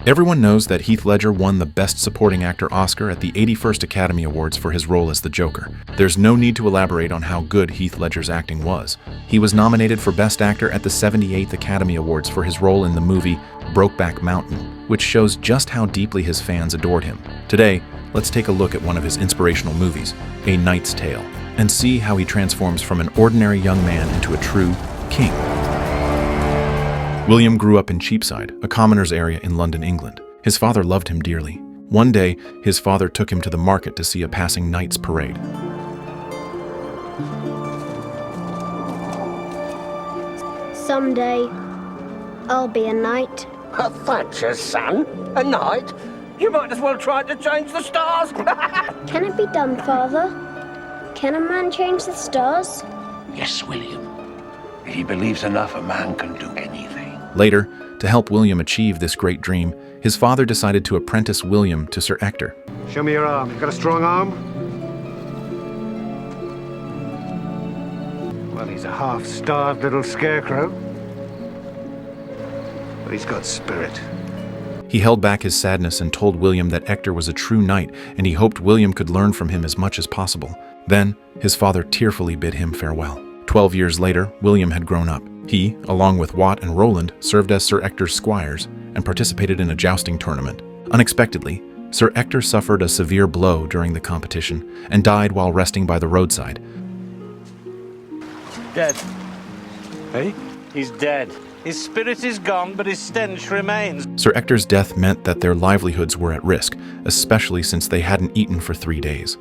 Everyone knows that Heath Ledger won the Best Supporting Actor Oscar at the 81st Academy Awards for his role as the Joker. There's no need to elaborate on how good Heath Ledger's acting was. He was nominated for Best Actor at the 78th Academy Awards for his role in the movie Brokeback Mountain, which shows just how deeply his fans adored him. Today, let's take a look at one of his inspirational movies, A Knight's Tale, and see how he transforms from an ordinary young man into a true king. William grew up in Cheapside, a commoner's area in London, England. His father loved him dearly. One day, his father took him to the market to see a passing knight's parade. Someday, I'll be a knight. A Thatcher's son? A knight? You might as well try to change the stars. Can it be done, Father? Can a man change the stars? Yes, William. He believes enough a man can do anything. Later, to help William achieve this great dream, his father decided to apprentice William to Sir Ector. Show me your arm. You've got a strong arm? Well, he's a half-starved little scarecrow. But he's got spirit. He held back his sadness and told William that Ector was a true knight, and he hoped William could learn from him as much as possible. Then, his father tearfully bid him farewell. 12 years later, William had grown up. He, along with Watt and Roland, served as Sir Ector's squires and participated in a jousting tournament. Unexpectedly, Sir Ector suffered a severe blow during the competition and died while resting by the roadside. Dead. Hey? He's dead. His spirit is gone, but his stench remains. Sir Ector's death meant that their livelihoods were at risk, especially since they hadn't eaten for 3 days.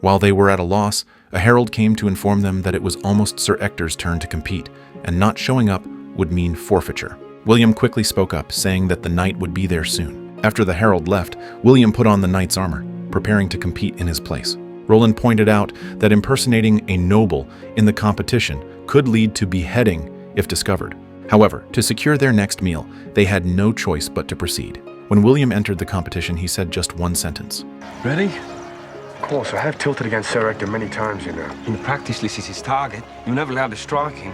While they were at a loss, a herald came to inform them that it was almost Sir Ector's turn to compete, and not showing up would mean forfeiture. William quickly spoke up, saying that the knight would be there soon. After the herald left, William put on the knight's armor, preparing to compete in his place. Roland pointed out that impersonating a noble in the competition could lead to beheading if discovered. However, to secure their next meal, they had no choice but to proceed. When William entered the competition, he said just one sentence. Ready? Of course, I have tilted against Sir Ector many times, you know. In practice, this is his target. You're never allowed to strike him.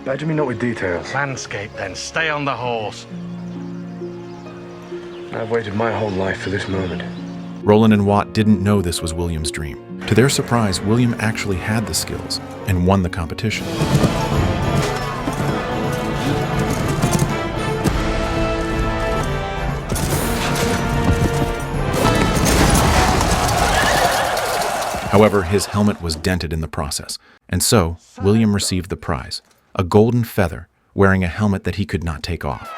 Badger me not with details. Landscape, then. Stay on the horse. I've waited my whole life for this moment. Roland and Watt didn't know this was William's dream. To their surprise, William actually had the skills and won the competition. However, his helmet was dented in the process, and so William received the prize, a golden feather wearing a helmet that he could not take off.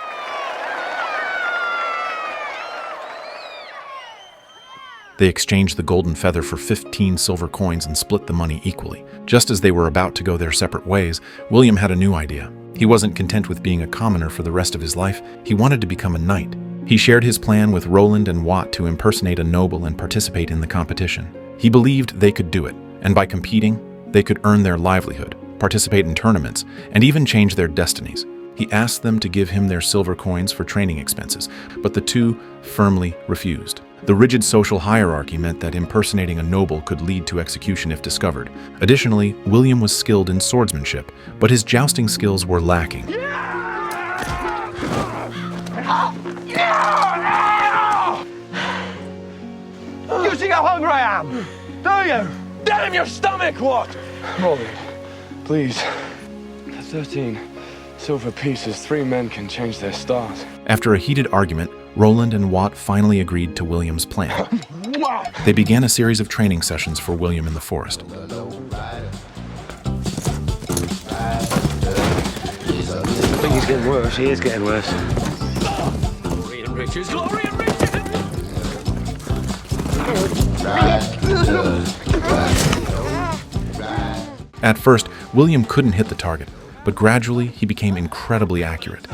They exchanged the golden feather for 15 silver coins and split the money equally. Just as they were about to go their separate ways, William had a new idea. He wasn't content with being a commoner for the rest of his life. He wanted to become a knight. He shared his plan with Roland and Watt to impersonate a noble and participate in the competition. He believed they could do it, and by competing, they could earn their livelihood, participate in tournaments, and even change their destinies. He asked them to give him their silver coins for training expenses, but the two firmly refused. The rigid social hierarchy meant that impersonating a noble could lead to execution if discovered. Additionally, William was skilled in swordsmanship, but his jousting skills were lacking. You see how hungry I am? Do you? Damn your stomach, what? Roland, please. For 13 silver pieces, 3 men can change their stars. After a heated argument, Roland and Watt finally agreed to William's plan. They began a series of training sessions for William in the forest. I think he's getting worse. He is getting worse. Glory and riches, glory and riches! At first, William couldn't hit the target, but gradually he became incredibly accurate.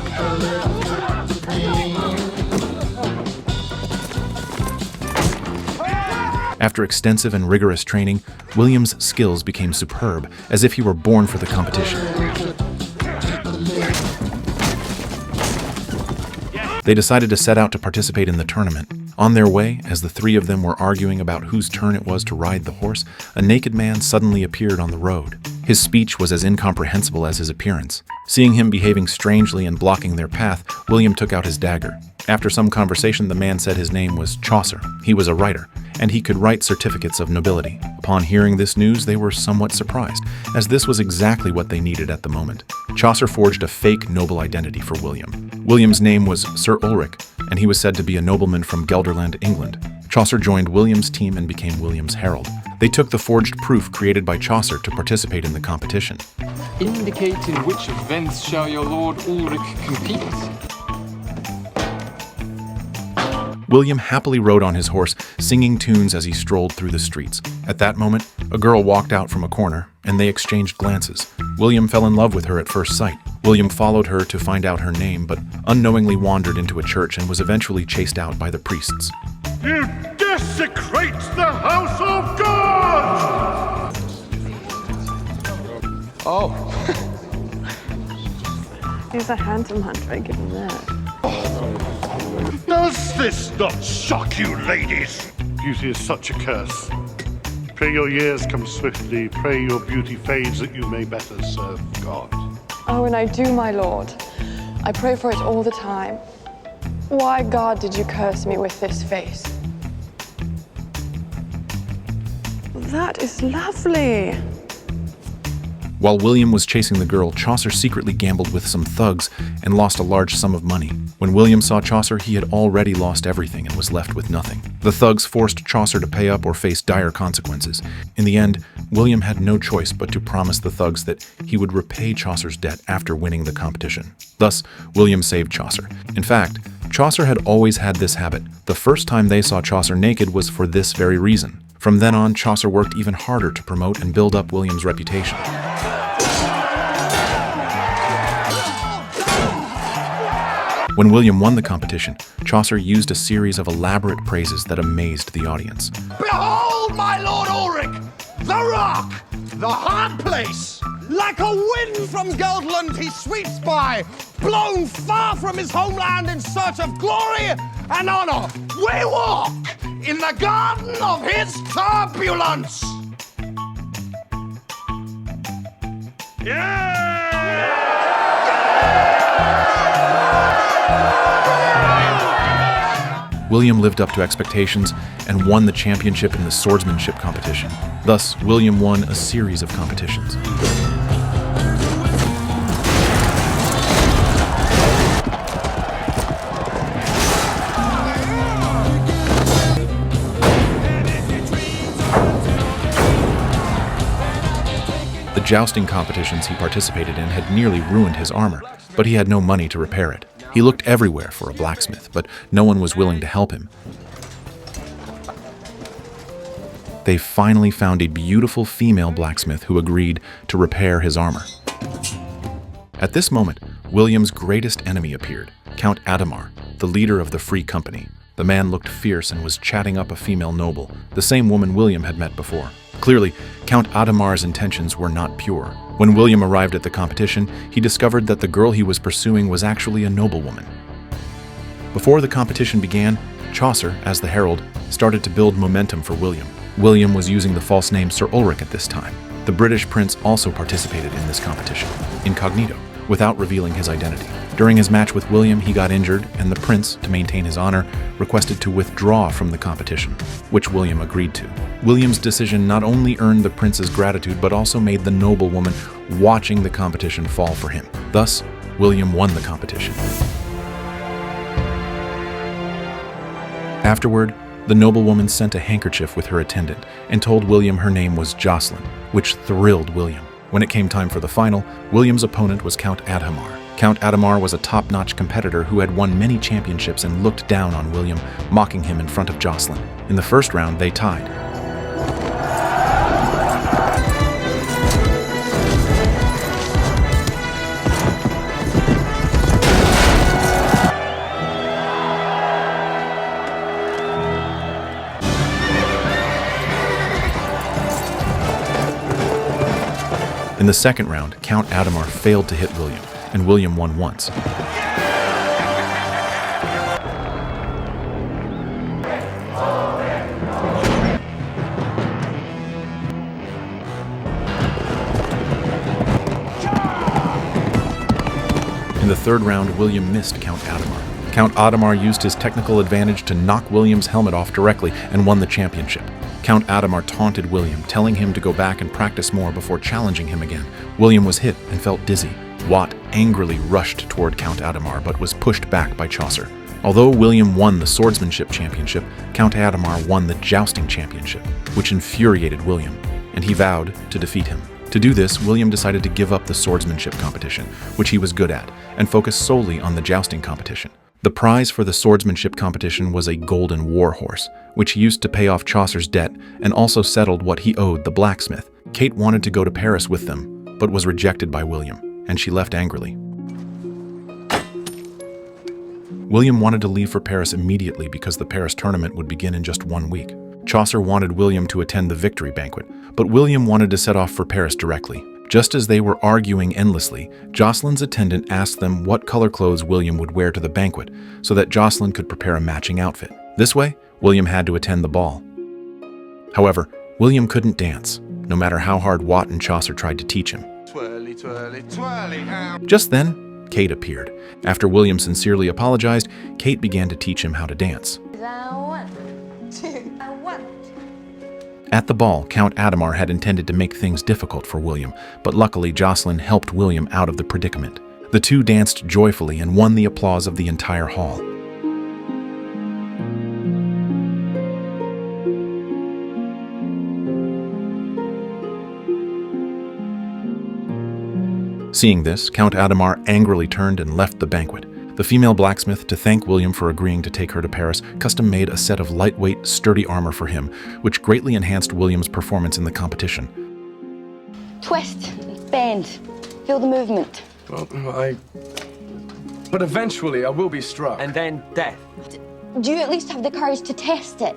After extensive and rigorous training, William's skills became superb, as if he were born for the competition. They decided to set out to participate in the tournament. On their way, as the three of them were arguing about whose turn it was to ride the horse, a naked man suddenly appeared on the road. His speech was as incomprehensible as his appearance. Seeing him behaving strangely and blocking their path, William took out his dagger. After some conversation, the man said his name was Chaucer. He was a writer, and he could write certificates of nobility. Upon hearing this news, they were somewhat surprised, as this was exactly what they needed at the moment. Chaucer forged a fake noble identity for William. William's name was Sir Ulrich, and he was said to be a nobleman from Gelderland, England. Chaucer joined William's team and became William's herald. They took the forged proof created by Chaucer to participate in the competition. Indicate in which events shall your Lord Ulrich compete. William happily rode on his horse, singing tunes as he strolled through the streets. At that moment, a girl walked out from a corner, and they exchanged glances. William fell in love with her at first sight. William followed her to find out her name, but unknowingly wandered into a church and was eventually chased out by the priests. You desecrate the house of God! Oh. He's a handsome hunter, I give him that. Does this not shock you, ladies? Beauty is such a curse. Pray your years come swiftly, pray your beauty fades that you may better serve God. Oh, and I do, my lord. I pray for it all the time. Why, God, did you curse me with this face? That is lovely. While William was chasing the girl, Chaucer secretly gambled with some thugs and lost a large sum of money. When William saw Chaucer, he had already lost everything and was left with nothing. The thugs forced Chaucer to pay up or face dire consequences. In the end, William had no choice but to promise the thugs that he would repay Chaucer's debt after winning the competition. Thus, William saved Chaucer. In fact, Chaucer had always had this habit. The first time they saw Chaucer naked was for this very reason. From then on, Chaucer worked even harder to promote and build up William's reputation. When William won the competition, Chaucer used a series of elaborate praises that amazed the audience. Behold, my Lord Ulrich, the rock, the hard place. Like a wind from Gelderland he sweeps by, blown far from his homeland in search of glory and honor. We walk in the garden of his turbulence. William lived up to expectations and won the championship in the swordsmanship competition. Thus, William won a series of competitions. The jousting competitions he participated in had nearly ruined his armor, but he had no money to repair it. He looked everywhere for a blacksmith, but no one was willing to help him. They finally found a beautiful female blacksmith who agreed to repair his armor. At this moment, William's greatest enemy appeared, Count Adhemar, the leader of the Free Company. The man looked fierce and was chatting up a female noble, the same woman William had met before. Clearly, Count Adhemar's intentions were not pure. When William arrived at the competition, he discovered that the girl he was pursuing was actually a noblewoman. Before the competition began, Chaucer, as the herald, started to build momentum for William. William was using the false name Sir Ulrich at this time. The British prince also participated in this competition, incognito, without revealing his identity. During his match with William, he got injured, and the prince, to maintain his honor, requested to withdraw from the competition, which William agreed to. William's decision not only earned the prince's gratitude, but also made the noblewoman watching the competition fall for him. Thus, William won the competition. Afterward, the noblewoman sent a handkerchief with her attendant and told William her name was Jocelyn, which thrilled William. When it came time for the final, William's opponent was Count Adhemar. Count Adhemar was a top-notch competitor who had won many championships and looked down on William, mocking him in front of Jocelyn. In the first round, they tied. In the second round, Count Adhemar failed to hit William, and William won once. the third round, William missed Count Adhemar. Count Adhemar used his technical advantage to knock William's helmet off directly and won the championship. Count Adhemar taunted William, telling him to go back and practice more before challenging him again. William was hit and felt dizzy. Watt angrily rushed toward Count Adhemar but was pushed back by Chaucer. Although William won the swordsmanship championship, Count Adhemar won the jousting championship, which infuriated William, and he vowed to defeat him. To do this, William decided to give up the swordsmanship competition, which he was good at, and focus solely on the jousting competition. The prize for the swordsmanship competition was a golden war horse, which he used to pay off Chaucer's debt and also settled what he owed the blacksmith. Kate wanted to go to Paris with them, but was rejected by William, and she left angrily. William wanted to leave for Paris immediately because the Paris tournament would begin in just 1 week. Chaucer wanted William to attend the victory banquet, but William wanted to set off for Paris directly. Just as they were arguing endlessly, Jocelyn's attendant asked them what color clothes William would wear to the banquet so that Jocelyn could prepare a matching outfit. This way, William had to attend the ball. However, William couldn't dance, no matter how hard Watt and Chaucer tried to teach him. Twirly, twirly, twirly, how? Just then, Kate appeared. After William sincerely apologized, Kate began to teach him how to dance. At the ball, Count Adhemar had intended to make things difficult for William, but luckily Jocelyn helped William out of the predicament. The two danced joyfully and won the applause of the entire hall. Seeing this, Count Adhemar angrily turned and left the banquet. The female blacksmith, to thank William for agreeing to take her to Paris, custom-made a set of lightweight, sturdy armor for him, which greatly enhanced William's performance in the competition. Twist, bend, feel the movement. But eventually I will be struck. And then death. Do you at least have the courage to test it?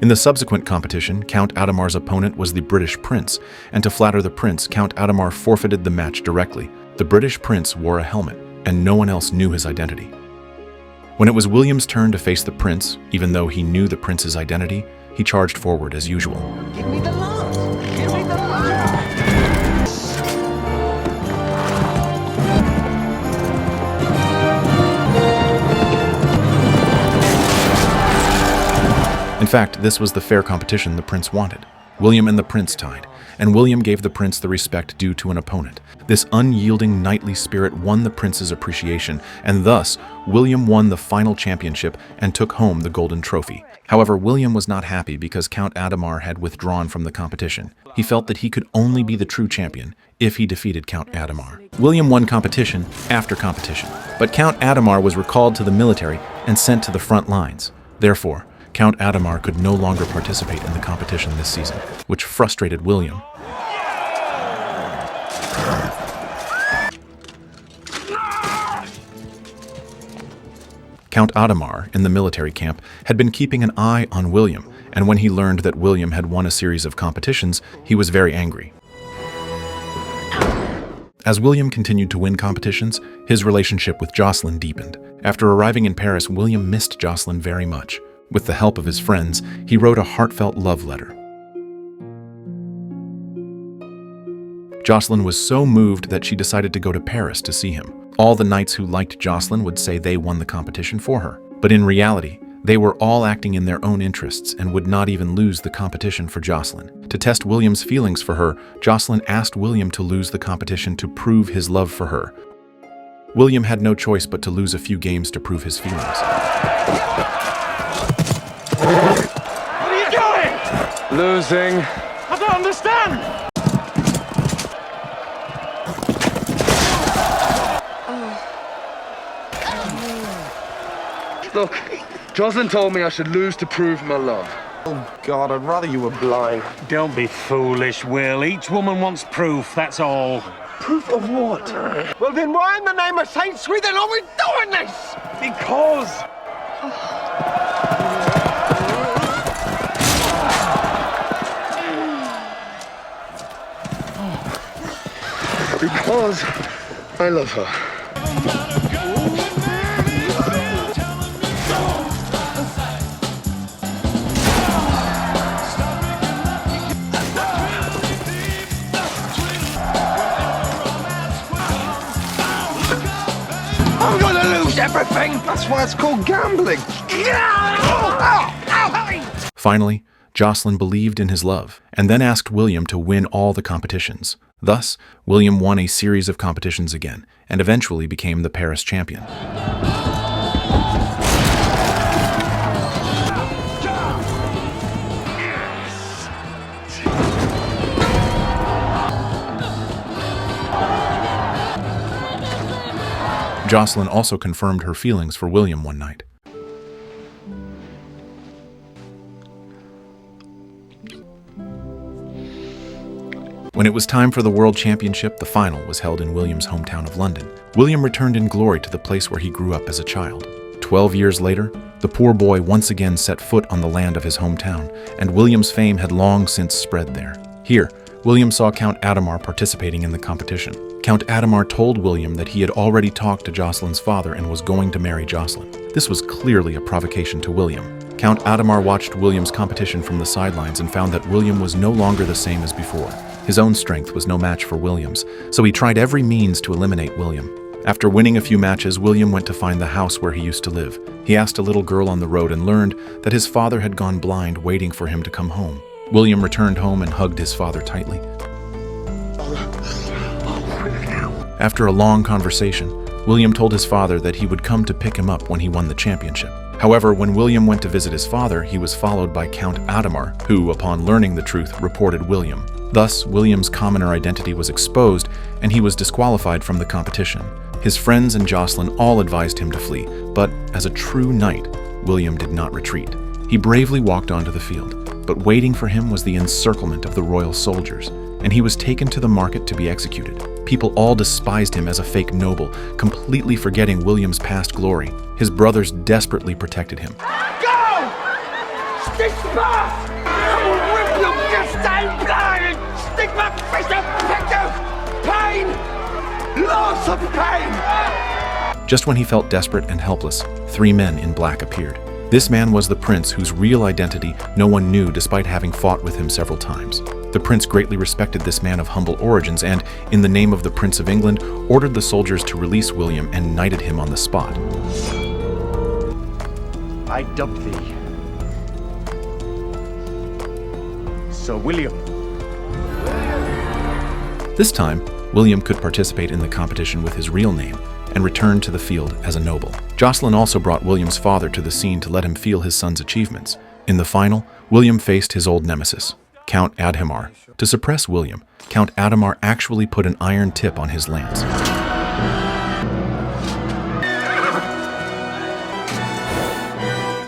In the subsequent competition, Count Adhemar's opponent was the British prince, and to flatter the prince, Count Adhemar forfeited the match directly. The British prince wore a helmet, and no one else knew his identity. When it was William's turn to face the prince, even though he knew the prince's identity, he charged forward as usual. Give me the lance! Give me the lance! In fact, this was the fair competition the prince wanted. William and the prince tied, and William gave the prince the respect due to an opponent. This unyielding knightly spirit won the prince's appreciation, and thus, William won the final championship and took home the golden trophy. However, William was not happy because Count Adhemar had withdrawn from the competition. He felt that he could only be the true champion if he defeated Count Adhemar. William won competition after competition, but Count Adhemar was recalled to the military and sent to the front lines. Therefore, Count Adhemar could no longer participate in the competition this season, which frustrated William. Count Adhemar, in the military camp, had been keeping an eye on William, and when he learned that William had won a series of competitions, he was very angry. As William continued to win competitions, his relationship with Jocelyn deepened. After arriving in Paris, William missed Jocelyn very much. With the help of his friends, he wrote a heartfelt love letter. Jocelyn was so moved that she decided to go to Paris to see him. All the knights who liked Jocelyn would say they won the competition for her. But in reality, they were all acting in their own interests and would not even lose the competition for Jocelyn. To test William's feelings for her, Jocelyn asked William to lose the competition to prove his love for her. William had no choice but to lose a few games to prove his feelings. What are you doing? Losing. I don't understand! Look, Jocelyn told me I should lose to prove my love. Oh, God, I'd rather you were blind. Don't be foolish, Will. Each woman wants proof, that's all. Proof of what? Well, then why in the name of Saint Swithin are we doing this? Because... Because I love her. I'm gonna lose everything! That's why it's called gambling. Finally, Jocelyn believed in his love, and then asked William to win all the competitions. Thus, William won a series of competitions again, and eventually became the Paris champion. Jocelyn also confirmed her feelings for William one night. When it was time for the World Championship, the final was held in William's hometown of London. William returned in glory to the place where he grew up as a child. 12 years later, the poor boy once again set foot on the land of his hometown, and William's fame had long since spread there. Here, William saw Count Adhemar participating in the competition. Count Adhemar told William that he had already talked to Jocelyn's father and was going to marry Jocelyn. This was clearly a provocation to William. Count Adhemar watched William's competition from the sidelines and found that William was no longer the same as before. His own strength was no match for William's, so he tried every means to eliminate William. After winning a few matches, William went to find the house where he used to live. He asked a little girl on the road and learned that his father had gone blind waiting for him to come home. William returned home and hugged his father tightly. After a long conversation, William told his father that he would come to pick him up when he won the championship. However, when William went to visit his father, he was followed by Count Adhemar, who, upon learning the truth, reported William. Thus, William's commoner identity was exposed, and he was disqualified from the competition. His friends and Jocelyn all advised him to flee, but as a true knight, William did not retreat. He bravely walked onto the field, but waiting for him was the encirclement of the royal soldiers, and he was taken to the market to be executed. People all despised him as a fake noble, completely forgetting William's past glory. His brothers desperately protected him. Go! Stick fast! I will rip your stained blood and stick my fist up pictures! Pain! Lots of pain! Just when he felt desperate and helpless, 3 men in black appeared. This man was the prince whose real identity no one knew despite having fought with him several times. The prince greatly respected this man of humble origins and, in the name of the Prince of England, ordered the soldiers to release William and knighted him on the spot. I dub thee Sir William. This time, William could participate in the competition with his real name and returned to the field as a noble. Jocelyn also brought William's father to the scene to let him feel his son's achievements. In the final, William faced his old nemesis, Count Adhemar. To suppress William, Count Adhemar actually put an iron tip on his lance.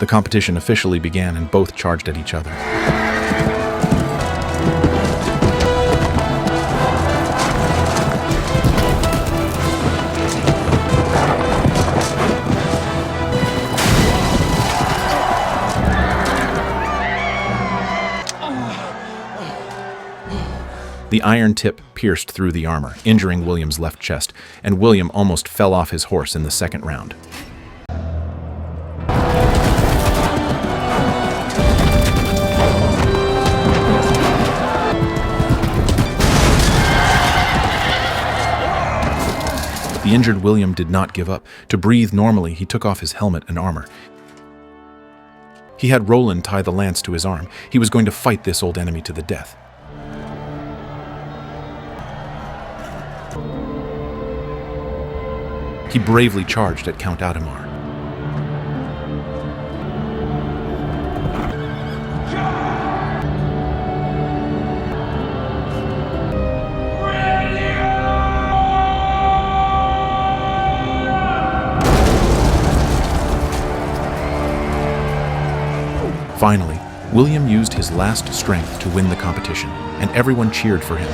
The competition officially began and both charged at each other. The iron tip pierced through the armor, injuring William's left chest, and William almost fell off his horse in the second round. The injured William did not give up. To breathe normally, he took off his helmet and armor. He had Roland tie the lance to his arm. He was going to fight this old enemy to the death. He bravely charged at Count Adhemar. Finally, William used his last strength to win the competition, and everyone cheered for him.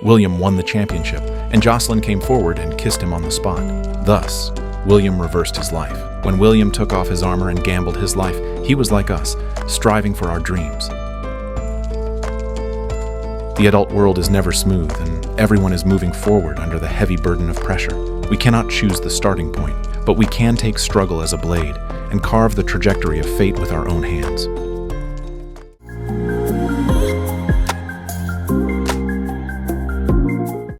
William won the championship, and Jocelyn came forward and kissed him on the spot. Thus, William reversed his life. When William took off his armor and gambled his life, he was like us, striving for our dreams. The adult world is never smooth, and everyone is moving forward under the heavy burden of pressure. We cannot choose the starting point, but we can take struggle as a blade and carve the trajectory of fate with our own hands.